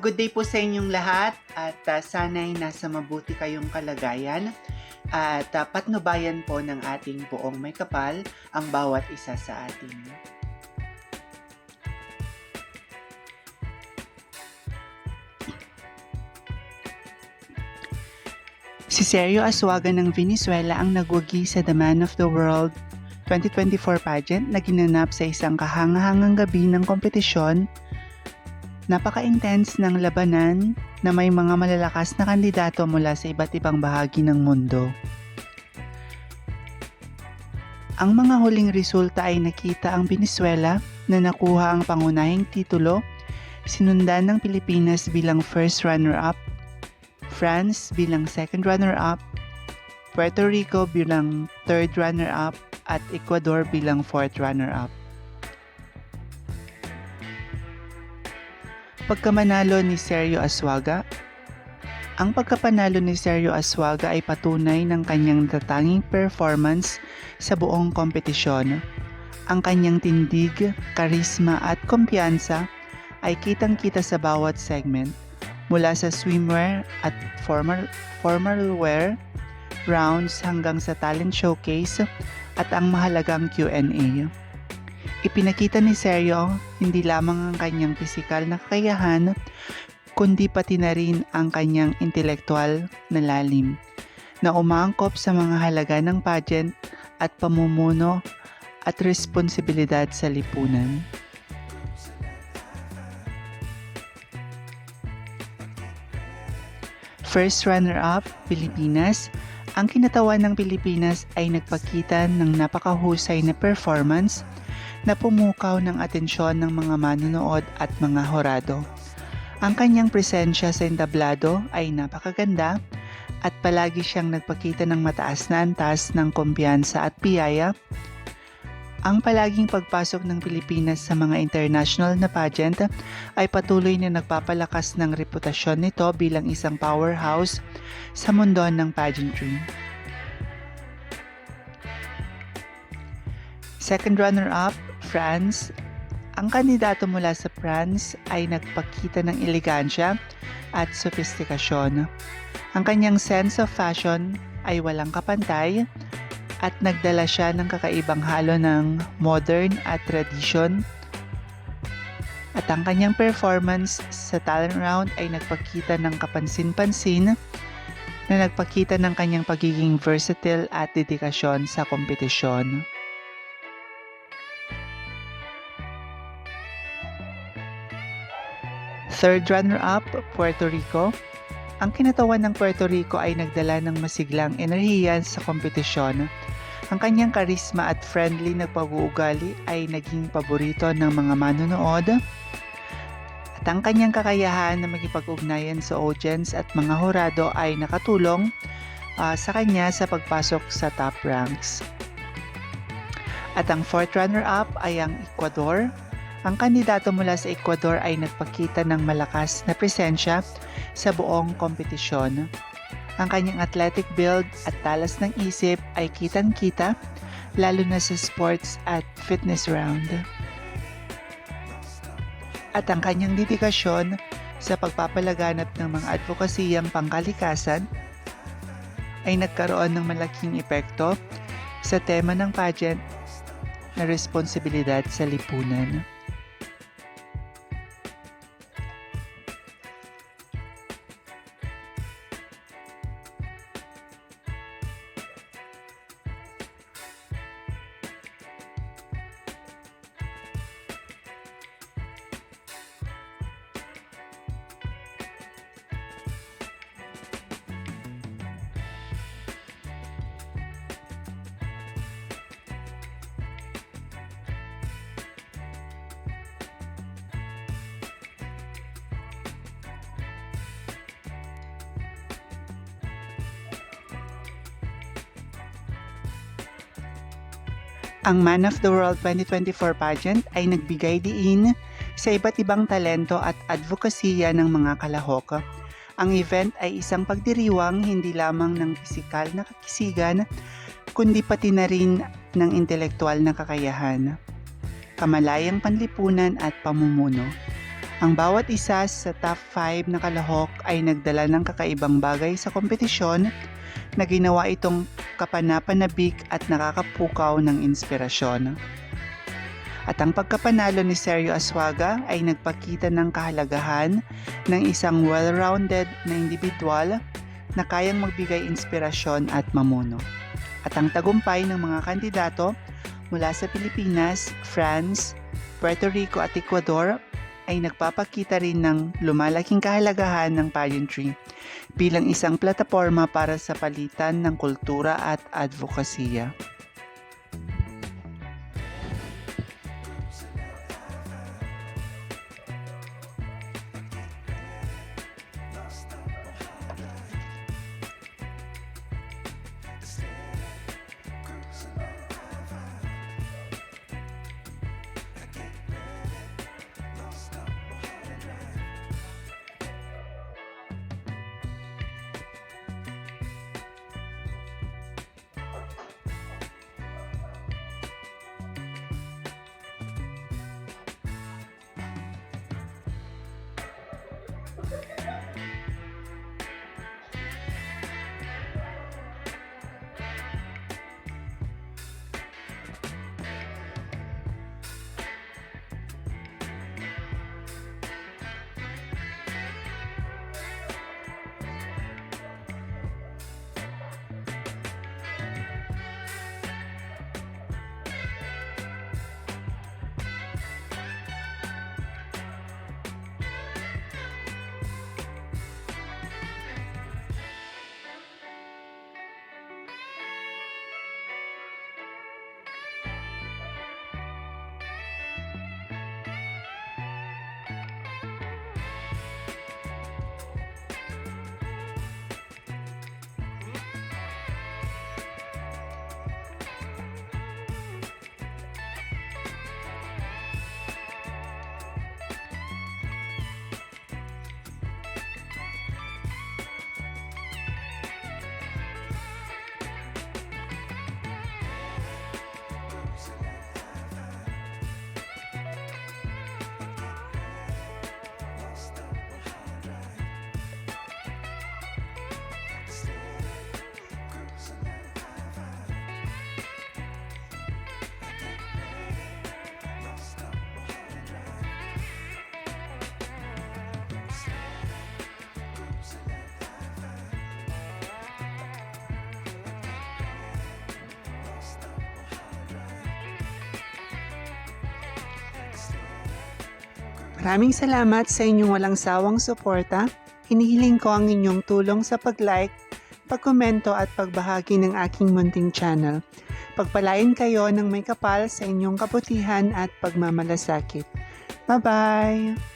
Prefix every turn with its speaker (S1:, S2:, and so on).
S1: good day po sa inyong lahat at sana'y nasa mabuti kayong kalagayan at patnubayan po ng ating buong may kapal ang bawat isa sa atin. Si Sergio Azuaga ng Venezuela ang nagwagi sa The Man of the World 2024 pageant na ginanap sa isang kahangahangang gabi ng kompetisyon. Napaka-intense ng labanan na may mga malalakas na kandidato mula sa iba't ibang bahagi ng mundo. Ang mga huling resulta ay nakita ang Venezuela na nakuha ang pangunahing titulo, sinundan ng Pilipinas bilang first runner-up, France bilang second runner-up, Puerto Rico bilang third runner-up, at Ecuador bilang fourth runner-up. Pagkamanalo ni Sergio Azuaga. Ang pagkapanalo ni Sergio Azuaga ay patunay ng kanyang natatanging performance sa buong kompetisyon. Ang kanyang tindig, karisma at kumpiyansa ay kitang-kita sa bawat segment, mula sa swimwear at formal wear rounds hanggang sa talent showcase at ang mahalagang Q&A. Ipinakita ni Sergio hindi lamang ang kanyang pisikal na kakayahan, kundi pati na rin ang kanyang intelektual na lalim, na umaangkop sa mga halaga ng pageant at pamumuno at responsibilidad sa lipunan. First runner-up, Pilipinas. Ang kinatawan ng Pilipinas ay nagpakita ng napakahusay na performance na pumukaw ng atensyon ng mga manonood at mga horado. Ang kanyang presensya sa entablado ay napakaganda at palagi siyang nagpakita ng mataas na antas ng kumpiyansa at biyaya. Ang palaging pagpasok ng Pilipinas sa mga international na pageant ay patuloy na nagpapalakas ng reputasyon nito bilang isang powerhouse sa mundo ng pageantry. Second runner-up, France. Ang kandidato mula sa France ay nagpakita ng elegansya at sofistikasyon. Ang kanyang sense of fashion ay walang kapantay at nagdala siya ng kakaibang halo ng modern at tradition. At ang kanyang performance sa talent round ay nagpakita ng kapansin-pansin na nagpakita ng kanyang pagiging versatile at dedikasyon sa kompetisyon. Third runner-up, Puerto Rico. Ang kinatawan ng Puerto Rico ay nagdala ng masiglang enerhiya sa kompetisyon. Ang kanyang karisma at friendly na pag-uugali ay naging paborito ng mga manonood. At ang kanyang kakayahan na makipag-ugnayan sa audience at mga horado ay nakatulong sa kanya sa pagpasok sa top ranks. At ang fourth runner-up ay ang Ecuador. Ang kandidato mula sa Ecuador ay nagpakita ng malakas na presensya sa buong kompetisyon. Ang kanyang athletic build at talas ng isip ay kitang-kita, lalo na sa sports at fitness round. At ang kanyang dedikasyon sa pagpapalaganap ng mga advokasiyang pangkalikasan ay nagkaroon ng malaking epekto sa tema ng pageant na responsibilidad sa lipunan. Ang Man of the World 2024 pageant ay nagbigay diin sa iba't ibang talento at advokasya ng mga kalahok. Ang event ay isang pagdiriwang hindi lamang ng pisikal na kakisigan, kundi pati na rin ng intelektual na kakayahan, kamalayang panlipunan at pamumuno. Ang bawat isa sa top 5 na kalahok ay nagdala ng kakaibang bagay sa kompetisyon na ginawa itong kapanapanabik at nakakapukaw ng inspirasyon. At ang pagkapanalo ni Sergio Aswaga ay nagpakita ng kahalagahan ng isang well-rounded na individual na kayang magbigay inspirasyon at mamuno. At ang tagumpay ng mga kandidato mula sa Pilipinas, France, Puerto Rico at Ecuador ay nagpapakita rin ng lumalaking kahalagahan ng pageantry bilang isang plataporma para sa palitan ng kultura at advokasya. Maraming salamat sa inyong walang sawang suporta. Hinihiling ko ang inyong tulong sa pag-like, pagkomento at pagbahagi ng aking munting channel. Pagpalain kayo ng may kapal sa inyong kabutihan at pagmamalasakit. Bye-bye!